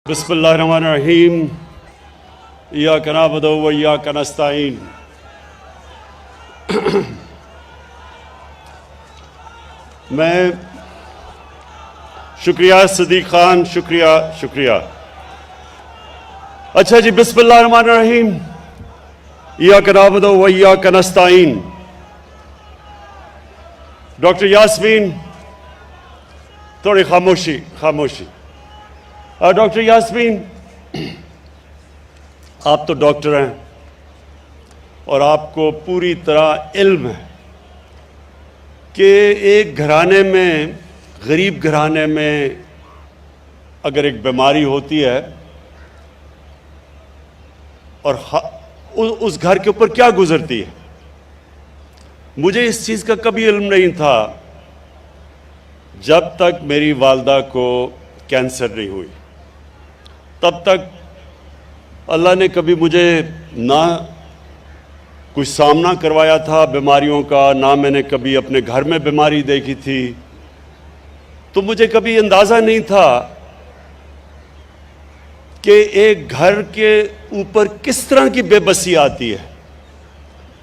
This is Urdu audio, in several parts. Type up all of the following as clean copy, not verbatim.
بسم اللہ الرحمن الرحیم ایاک نعبد و ایاک نستعین۔ میں شکریہ صدیق خان، شکریہ۔ اچھا جی، بسم اللہ الرحمن الرحیم ایاک نعبد و ایاک نستعین۔ ڈاکٹر یاسمین، تھوڑی خاموشی۔ ڈاکٹر یاسمین، آپ تو ڈاکٹر ہیں اور آپ کو پوری طرح علم ہے کہ ایک گھرانے میں، غریب گھرانے میں اگر ایک بیماری ہوتی ہے اور اس گھر کے اوپر کیا گزرتی ہے۔ مجھے اس چیز کا کبھی علم نہیں تھا جب تک میری والدہ کو کینسر نہیں ہوئی۔ تب تک اللہ نے کبھی مجھے نہ کچھ سامنا کروایا تھا بیماریوں کا، نہ میں نے کبھی اپنے گھر میں بیماری دیکھی تھی، تو مجھے کبھی اندازہ نہیں تھا کہ ایک گھر کے اوپر کس طرح کی بے بسی آتی ہے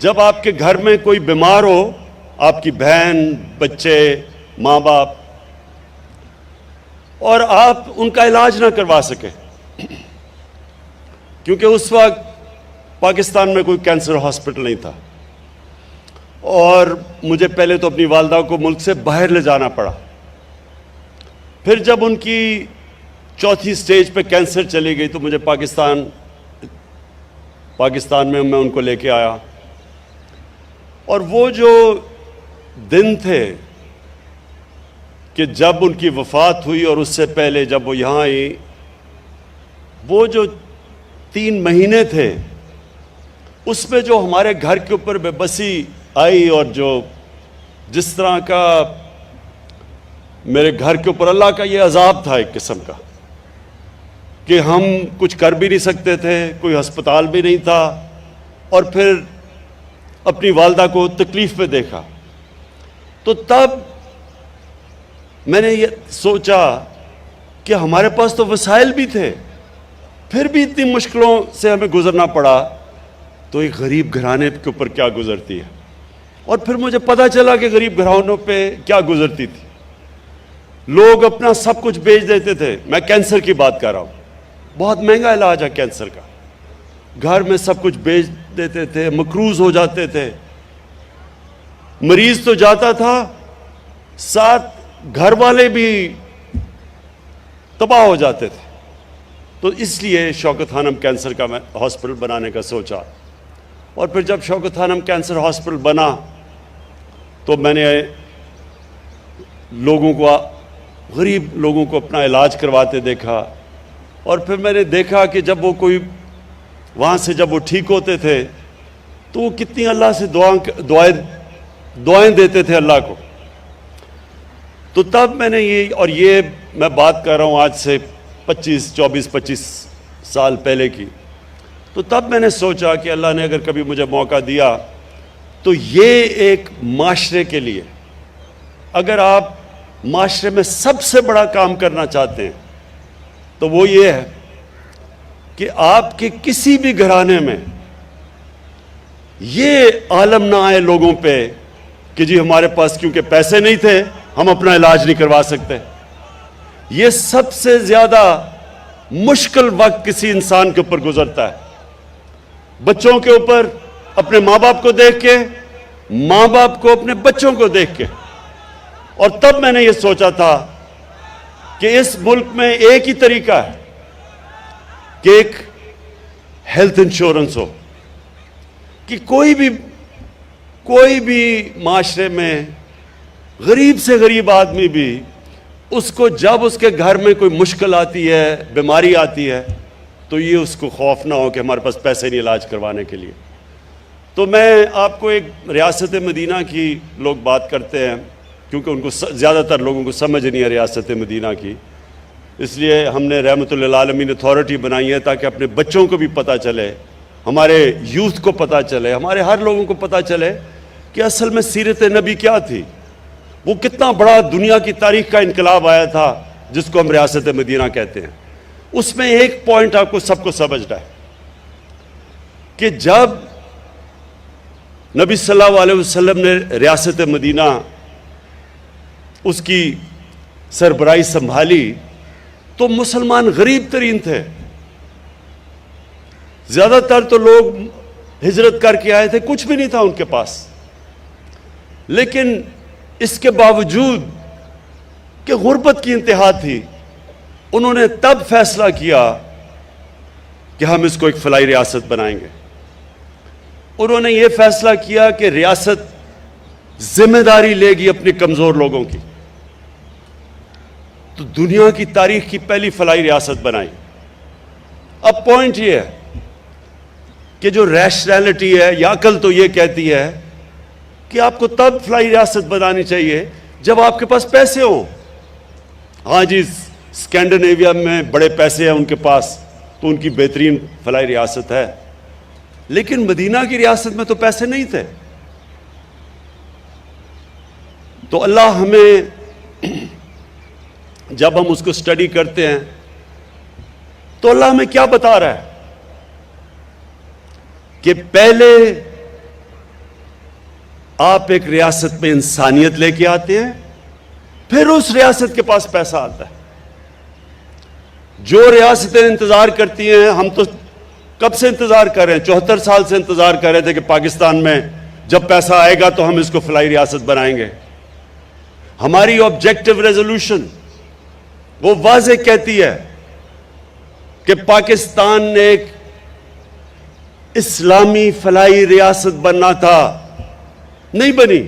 جب آپ کے گھر میں کوئی بیمار ہو، آپ کی بہن، بچے، ماں باپ، اور آپ ان کا علاج نہ کروا سکیں، کیونکہ اس وقت پاکستان میں کوئی کینسر ہاسپٹل نہیں تھا، اور مجھے پہلے تو اپنی والدہ کو ملک سے باہر لے جانا پڑا۔ پھر جب ان کی چوتھی سٹیج پہ کینسر چلی گئی تو مجھے پاکستان میں ان کو لے کے آیا، اور وہ جو دن تھے کہ جب ان کی وفات ہوئی اور اس سے پہلے جب وہ یہاں آئی، وہ جو 3 مہینے تھے، اس میں جو ہمارے گھر کے اوپر بے بسی آئی، اور جس طرح کا میرے گھر کے اوپر اللہ کا یہ عذاب تھا ایک قسم کا، کہ ہم کچھ کر بھی نہیں سکتے تھے، کوئی ہسپتال بھی نہیں تھا، اور پھر اپنی والدہ کو تکلیف میں دیکھا، تو تب میں نے یہ سوچا کہ ہمارے پاس تو وسائل بھی تھے، پھر بھی اتنی مشکلوں سے ہمیں گزرنا پڑا، تو ایک غریب گھرانے کے اوپر کیا گزرتی ہے۔ اور پھر مجھے پتہ چلا کہ غریب گھرانوں پہ کیا گزرتی تھی۔ لوگ اپنا سب کچھ بیچ دیتے تھے، میں کینسر کی بات کر رہا ہوں، بہت مہنگا علاج ہے کینسر کا، گھر میں سب کچھ بیچ دیتے تھے، مقروض ہو جاتے تھے، مریض تو جاتا تھا، ساتھ گھر والے بھی تباہ ہو جاتے تھے۔ تو اس لیے شوکت خانم کینسر کا میں ہاسپٹل بنانے کا سوچا، اور پھر جب شوکت خانم کینسر ہاسپٹل بنا تو میں نے غریب لوگوں کو اپنا علاج کرواتے دیکھا، اور پھر میں نے دیکھا کہ جب وہ وہاں سے جب وہ ٹھیک ہوتے تھے تو وہ کتنی اللہ سے دعائیں دیتے تھے اللہ کو۔ تو تب میں نے یہ میں بات کر رہا ہوں آج سے 25 سال پہلے کی، تو تب میں نے سوچا کہ اللہ نے اگر کبھی مجھے موقع دیا تو یہ ایک معاشرے کے لیے، اگر آپ معاشرے میں سب سے بڑا کام کرنا چاہتے ہیں تو وہ یہ ہے کہ آپ کے کسی بھی گھرانے میں یہ عالم نہ آئے لوگوں پہ کہ جی ہمارے پاس کیونکہ پیسے نہیں تھے ہم اپنا علاج نہیں کروا سکتے۔ یہ سب سے زیادہ مشکل وقت کسی انسان کے اوپر گزرتا ہے، بچوں کے اوپر اپنے ماں باپ کو دیکھ کے، ماں باپ کو اپنے بچوں کو دیکھ کے۔ اور تب میں نے یہ سوچا تھا کہ اس ملک میں ایک ہی طریقہ ہے کہ ایک ہیلتھ انشورنس ہو، کہ کوئی بھی معاشرے میں غریب سے غریب آدمی بھی اس کو جب اس کے گھر میں کوئی مشکل آتی ہے، بیماری آتی ہے، تو یہ اس کو خوف نہ ہو کہ ہمارے پاس پیسے نہیں علاج کروانے کے لیے۔ تو میں آپ کو ایک ریاست مدینہ کی لوگ بات کرتے ہیں، کیونکہ ان کو زیادہ تر لوگوں کو سمجھ نہیں ہے ریاست مدینہ کی، اس لیے ہم نے رحمت للعالمین اتھارٹی بنائی ہے تاکہ اپنے بچوں کو بھی پتہ چلے، ہمارے یوتھ کو پتہ چلے، ہمارے ہر لوگوں کو پتہ چلے کہ اصل میں سیرت نبی کیا تھی، وہ کتنا بڑا دنیا کی تاریخ کا انقلاب آیا تھا جس کو ہم ریاست مدینہ کہتے ہیں۔ اس میں ایک پوائنٹ آپ کو سب کو سمجھنا ہے کہ جب نبی صلی اللہ علیہ وسلم نے ریاست مدینہ اس کی سربراہی سنبھالی تو مسلمان غریب ترین تھے. زیادہ تر تو لوگ ہجرت کر کے آئے تھے, کچھ بھی نہیں تھا ان کے پاس. لیکن اس کے باوجود کہ غربت کی انتہا تھی, انہوں نے تب فیصلہ کیا کہ ہم اس کو ایک فلاحی ریاست بنائیں گے. انہوں نے یہ فیصلہ کیا کہ ریاست ذمہ داری لے گی اپنے کمزور لوگوں کی. تو دنیا کی تاریخ کی پہلی فلاحی ریاست بنائی. اب پوائنٹ یہ ہے کہ جو ریشنلٹی ہے یا عقل تو یہ کہتی ہے کہ آپ کو تب فلاحی ریاست بنانی چاہیے جب آپ کے پاس پیسے ہوں. ہاں جی, اسکینڈینیویا میں بڑے پیسے ہیں ان کے پاس تو ان کی بہترین فلاحی ریاست ہے, لیکن مدینہ کی ریاست میں تو پیسے نہیں تھے. تو اللہ ہمیں جب ہم اس کو اسٹڈی کرتے ہیں تو اللہ ہمیں کیا بتا رہا ہے کہ پہلے آپ ایک ریاست میں انسانیت لے کے آتے ہیں, پھر اس ریاست کے پاس پیسہ آتا ہے. جو ریاستیں انتظار کرتی ہیں, ہم تو کب سے انتظار کر رہے ہیں, 74 سال سے انتظار کر رہے تھے کہ پاکستان میں جب پیسہ آئے گا تو ہم اس کو فلاحی ریاست بنائیں گے. ہماری آبجیکٹو ریزولوشن وہ واضح کہتی ہے کہ پاکستان نے ایک اسلامی فلاحی ریاست بننا تھا, نہیں بنی,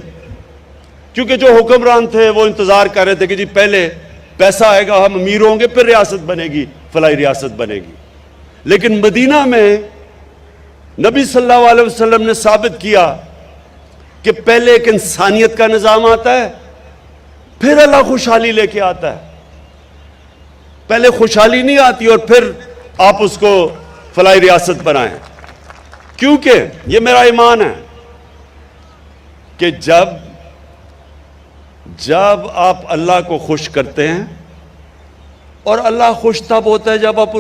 کیونکہ جو حکمران تھے وہ انتظار کر رہے تھے کہ جی پہلے پیسہ آئے گا, ہم امیر ہوں گے, پھر ریاست بنے گی, فلاحی ریاست بنے گی. لیکن مدینہ میں نبی صلی اللہ علیہ وسلم نے ثابت کیا کہ پہلے ایک انسانیت کا نظام آتا ہے, پھر اللہ خوشحالی لے کے آتا ہے. پہلے خوشحالی نہیں آتی اور پھر آپ اس کو فلاحی ریاست بنائیں. کیونکہ یہ میرا ایمان ہے کہ جب آپ اللہ کو خوش کرتے ہیں, اور اللہ خوش تب ہوتا ہے جب آپ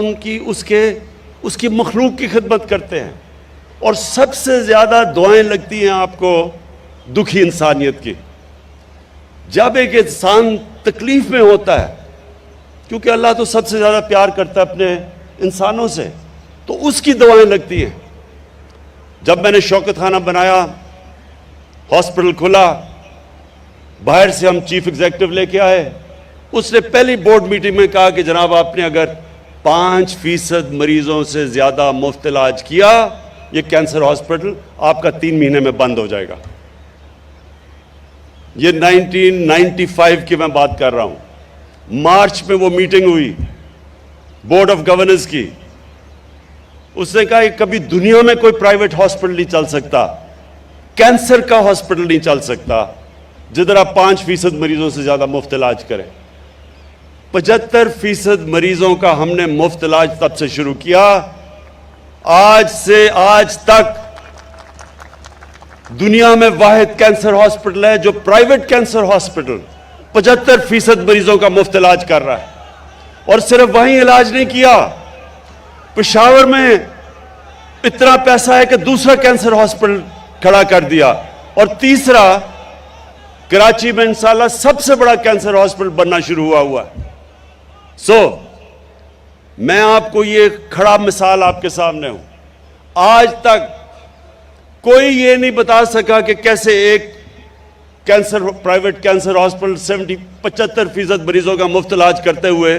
اس کی مخلوق کی خدمت کرتے ہیں. اور سب سے زیادہ دعائیں لگتی ہیں آپ کو دکھی انسانیت کی. جب ایک انسان تکلیف میں ہوتا ہے, کیونکہ اللہ تو سب سے زیادہ پیار کرتا ہے اپنے انسانوں سے, تو اس کی دعائیں لگتی ہیں. جب میں نے شوکت خانہ بنایا, ہاسپٹل کھلا, باہر سے ہم چیف ایگزیکٹو لے کے آئے, اس نے پہلی بورڈ میٹنگ میں کہا کہ جناب آپ نے اگر 5% مریضوں سے زیادہ مفت علاج کیا, یہ کینسر ہاسپٹل آپ کا 3 مہینے میں بند ہو جائے گا. یہ 1995 کی میں بات کر رہا ہوں. مارچ میں وہ میٹنگ ہوئی بورڈ آف گورننس کی. اس نے کہا کہ کبھی دنیا میں کوئی پرائیویٹ ہاسپٹل نہیں چل سکتا, کینسر کا ہاسپٹل نہیں چل سکتا جدھر آپ 5% مریضوں سے زیادہ مفت علاج کریں. 75% مریضوں کا ہم نے مفت علاج تب سے شروع کیا. آج سے آج تک دنیا میں واحد کینسر ہاسپٹل ہے جو پرائیویٹ کینسر ہاسپٹل 75% مریضوں کا مفت علاج کر رہا ہے. اور صرف وہیں علاج نہیں کیا, پشاور میں اتنا پیسہ ہے کہ دوسرا کینسر ہاسپٹل کھڑا کر دیا, اور تیسرا کراچی میں انشاءاللہ سب سے بڑا کینسر ہاسپٹل بننا شروع ہوا ہے. میں آپ کو یہ کھڑا مثال آپ کے سامنے ہوں. آج تک کوئی یہ نہیں بتا سکا کہ کیسے ایک پرائیویٹ کینسر ہاسپٹل 75% مریضوں کا مفت علاج کرتے ہوئے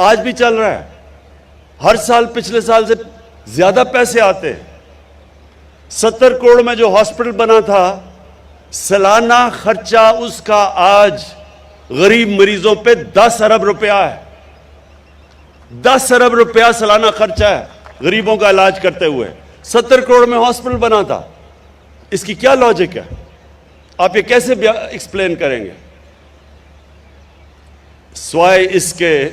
آج بھی چل رہا ہے. ہر سال پچھلے سال سے زیادہ پیسے آتے ہیں. 70 کروڑ میں جو ہاسپٹل بنا تھا, سالانہ خرچہ اس کا آج غریب مریضوں پہ 10 ارب روپیہ ہے. 10 ارب روپیہ سالانہ خرچہ ہے غریبوں کا علاج کرتے ہوئے. 70 کروڑ میں ہاسپٹل بنا تھا. اس کی کیا لاجک ہے؟ آپ یہ کیسے ایکسپلین کریں گے؟ سوائے اس کے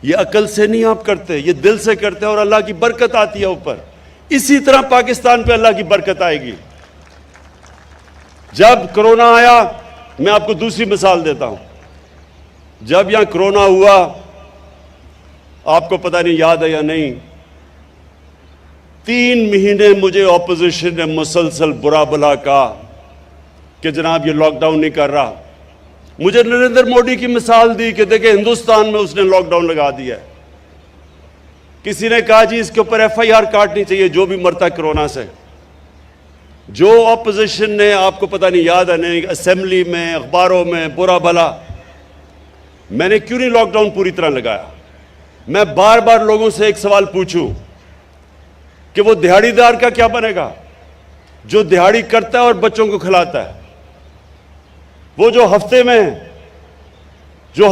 یہ عقل سے نہیں آپ کرتے, یہ دل سے کرتے, اور اللہ کی برکت آتی ہے اوپر. اسی طرح پاکستان پہ اللہ کی برکت آئے گی. جب کرونا آیا, میں آپ کو دوسری مثال دیتا ہوں. جب یہاں کرونا ہوا آپ کو پتہ نہیں یاد ہے یا نہیں، 3 مہینے مجھے اپوزیشن نے مسلسل برا بلا کہا کہ جناب یہ لاک ڈاؤن نہیں کر رہا. مجھے نریندر موڈی کی مثال دی کہ دیکھیں ہندوستان میں اس نے لاک ڈاؤن لگا دیا ہے. کسی نے کہا جی اس کے اوپر ایف آئی آر کاٹنی چاہیے جو بھی مرتا ہے کرونا سے. جو اپوزیشن نے، آپ کو پتہ نہیں یاد ہے نہیں، اسمبلی میں، اخباروں میں برا بھلا. میں نے کیوں نہیں لاک ڈاؤن پوری طرح لگایا؟ میں بار بار لوگوں سے ایک سوال پوچھوں کہ وہ دہاڑی دار کا کیا بنے گا جو دہاڑی کرتا ہے اور بچوں کو کھلاتا ہے؟ وہ جو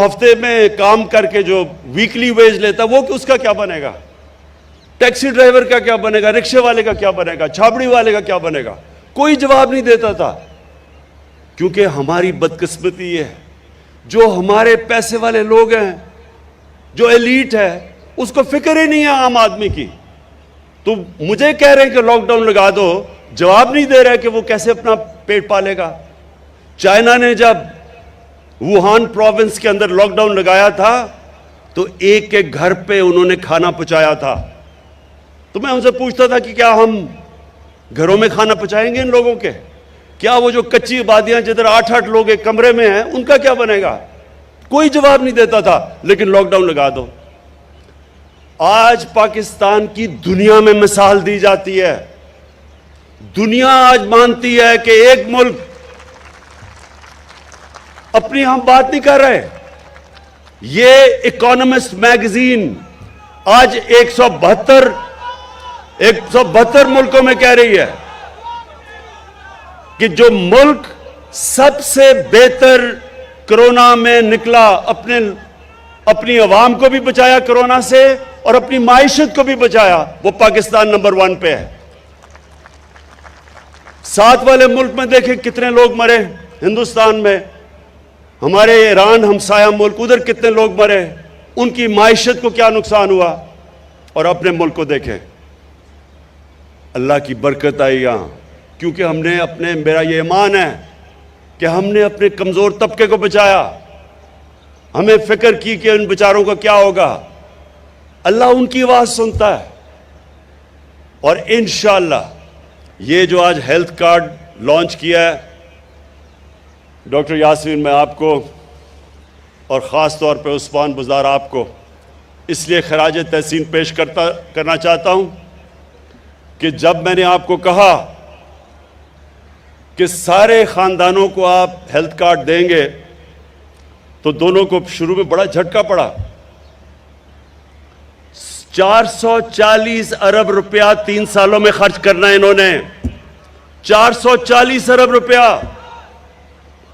ہفتے میں کام کر کے جو ویکلی ویج لیتا ہے وہ اس کا کیا بنے گا؟ ٹیکسی ڈرائیور کا کیا بنے گا؟ رکشے والے کا کیا بنے گا؟ چھابڑی والے کا کیا بنے گا؟ کوئی جواب نہیں دیتا تھا. کیونکہ ہماری بدقسمتی یہ ہے، جو ہمارے پیسے والے لوگ ہیں، جو ایلیٹ ہے، اس کو فکر ہی نہیں ہے عام آدمی کی. تو مجھے کہہ رہے ہیں کہ لاک ڈاؤن لگا دو، جواب نہیں دے رہے کہ وہ کیسے اپنا پیٹ پالے گا. چائنا نے جب ووہان پروونس کے اندر لاک ڈاؤن لگایا تھا تو ایک ایک گھر پہ انہوں نے کھانا پہنچایا تھا. تو میں ان سے پوچھتا تھا کہ کیا ہم گھروں میں کھانا پہنچائیں گے ان لوگوں کے؟ کیا وہ جو کچی آبادیاں جدھر 8 لوگ ایک کمرے میں ہیں ان کا کیا بنے گا؟ کوئی جواب نہیں دیتا تھا. لیکن لاک ڈاؤن لگا دو. آج پاکستان کی دنیا میں مثال دی جاتی ہے. دنیا آج مانتی ہے کہ ایک ملک، اپنی ہم بات نہیں کر رہے، یہ اکانومسٹ میگزین آج 172 ملکوں میں کہہ رہی ہے کہ جو ملک سب سے بہتر کرونا میں نکلا، اپنی عوام کو بھی بچایا کرونا سے اور اپنی معیشت کو بھی بچایا، وہ پاکستان نمبر 1 پہ ہے. ساتھ والے ملک میں دیکھیں کتنے لوگ مرے. ہندوستان میں، ہمارے ایران ہمسایہ ملک، ادھر کتنے لوگ مرے، ان کی معیشت کو کیا نقصان ہوا. اور اپنے ملک کو دیکھیں، اللہ کی برکت آئی یہاں، کیونکہ ہم نے میرا یہ ایمان ہے کہ ہم نے اپنے کمزور طبقے کو بچایا. ہمیں فکر کی کہ ان بیچاروں کا کیا ہوگا. اللہ ان کی آواز سنتا ہے. اور انشاءاللہ یہ جو آج ہیلتھ کارڈ لانچ کیا ہے، ڈاکٹر یاسمین، میں آپ کو اور خاص طور پہ عثمان بزدار آپ کو اس لیے خراج تحسین پیش کرنا چاہتا ہوں کہ جب میں نے آپ کو کہا کہ سارے خاندانوں کو آپ ہیلتھ کارڈ دیں گے تو دونوں کو شروع میں بڑا جھٹکا پڑا. 440 ارب روپیہ 3 سالوں میں خرچ کرنا ہے انہوں نے. 440 ارب روپیہ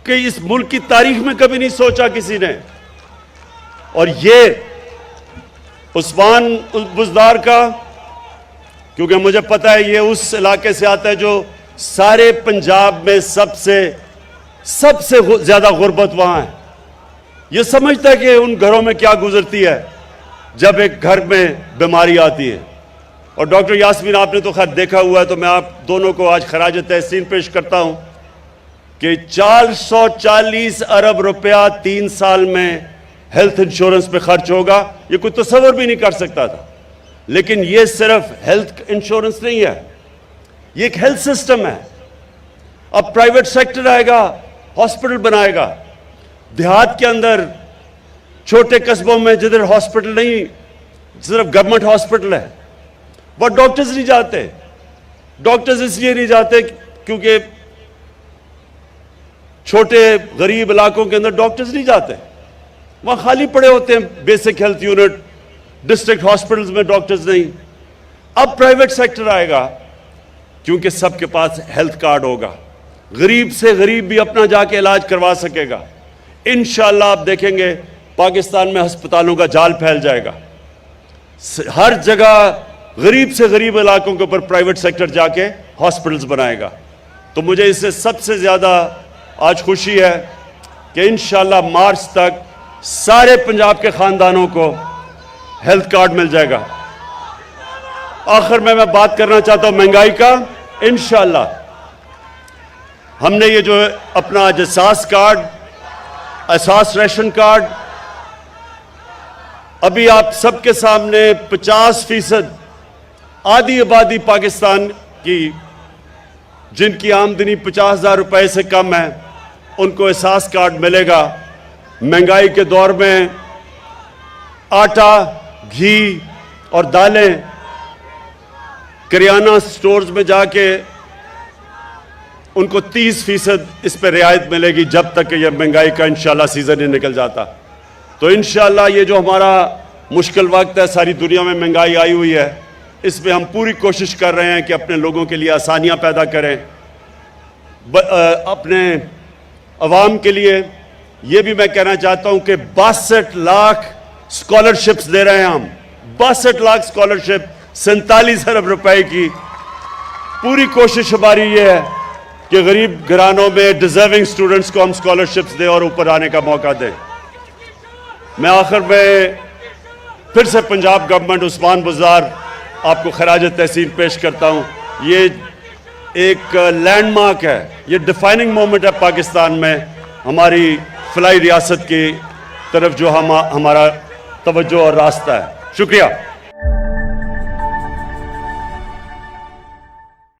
کہ اس ملک کی تاریخ میں کبھی نہیں سوچا کسی نے. اور یہ عثمان بزدار کا، کیونکہ مجھے پتا ہے یہ اس علاقے سے آتا ہے جو سارے پنجاب میں سب سے زیادہ غربت وہاں ہے. یہ سمجھتا ہے کہ ان گھروں میں کیا گزرتی ہے جب ایک گھر میں بیماری آتی ہے. اور ڈاکٹر یاسمین، آپ نے تو خیر دیکھا ہوا ہے، تو میں آپ دونوں کو آج خراج تحسین پیش کرتا ہوں کہ 440 ارب روپیہ 3 سال میں ہیلتھ انشورنس پہ خرچ ہوگا. یہ کوئی تصور بھی نہیں کر سکتا تھا. لیکن یہ صرف ہیلتھ انشورنس نہیں ہے، یہ ایک ہیلتھ سسٹم ہے. اب پرائیویٹ سیکٹر آئے گا، ہاسپٹل بنائے گا. دیہات کے اندر، چھوٹے قصبوں میں جدھر ہاسپٹل نہیں، صرف گورنمنٹ ہاسپٹل ہے، وہ ڈاکٹرز نہیں جاتے. ڈاکٹرز اس لیے نہیں جاتے کیونکہ چھوٹے غریب علاقوں کے اندر ڈاکٹرز نہیں جاتے، وہاں خالی پڑے ہوتے ہیں basic health unit. District hospitals میں ڈاکٹرز نہیں. اب پرائیویٹ سیکٹر آئے گا کیونکہ سب کے پاس ہیلتھ کارڈ ہوگا. غریب سے غریب بھی اپنا جا کے علاج کروا سکے گا. انشاءاللہ آپ دیکھیں گے پاکستان میں ہسپتالوں کا جال پھیل جائے گا. ہر جگہ غریب سے غریب علاقوں کے اوپر پرائیویٹ سیکٹر جا کے ہاسپٹلز بنائے گا. تو مجھے اس سے سب سے زیادہ آج خوشی ہے کہ انشاءاللہ مارچ تک سارے پنجاب کے خاندانوں کو ہیلتھ کارڈ مل جائے گا. آخر میں بات کرنا چاہتا ہوں مہنگائی کا. انشاءاللہ ہم نے یہ جو اپنا جساس کارڈ، اساس ریشن کارڈ، ابھی آپ سب کے سامنے 50% آدھی آبادی پاکستان کی جن کی آمدنی 50,000 روپے سے کم ہے ان کو احساس کارڈ ملے گا. مہنگائی کے دور میں آٹا، گھی اور دالیں کریانہ سٹورز میں جا کے ان کو 30% اس پہ رعایت ملے گی جب تک کہ یہ مہنگائی کا انشاءاللہ سیزن ہی نکل جاتا. تو انشاءاللہ یہ جو ہمارا مشکل وقت ہے، ساری دنیا میں مہنگائی آئی ہوئی ہے، اس میں ہم پوری کوشش کر رہے ہیں کہ اپنے لوگوں کے لیے آسانیاں پیدا کریں. اپنے عوام کے لیے یہ بھی میں کہنا چاہتا ہوں کہ 62 لاکھ اسکالرشپس دے رہے ہیں ہم. 62 لاکھ اسکالرشپ 47 ارب روپے کی. پوری کوشش ہماری یہ ہے کہ غریب گھرانوں میں ڈیزرونگ اسٹوڈنٹس کو ہم اسکالرشپس دیں اور اوپر آنے کا موقع دیں. میں آخر میں پھر سے پنجاب گورنمنٹ عثمان بزدار آپ کو خراج تحسین پیش کرتا ہوں. یہ ایک لینڈ مارک ہے، یہ ڈیفائننگ مومنٹ ہے پاکستان میں، ہماری فلاحی ریاست کی طرف جو ہمارا توجہ اور راستہ ہے. شکریہ.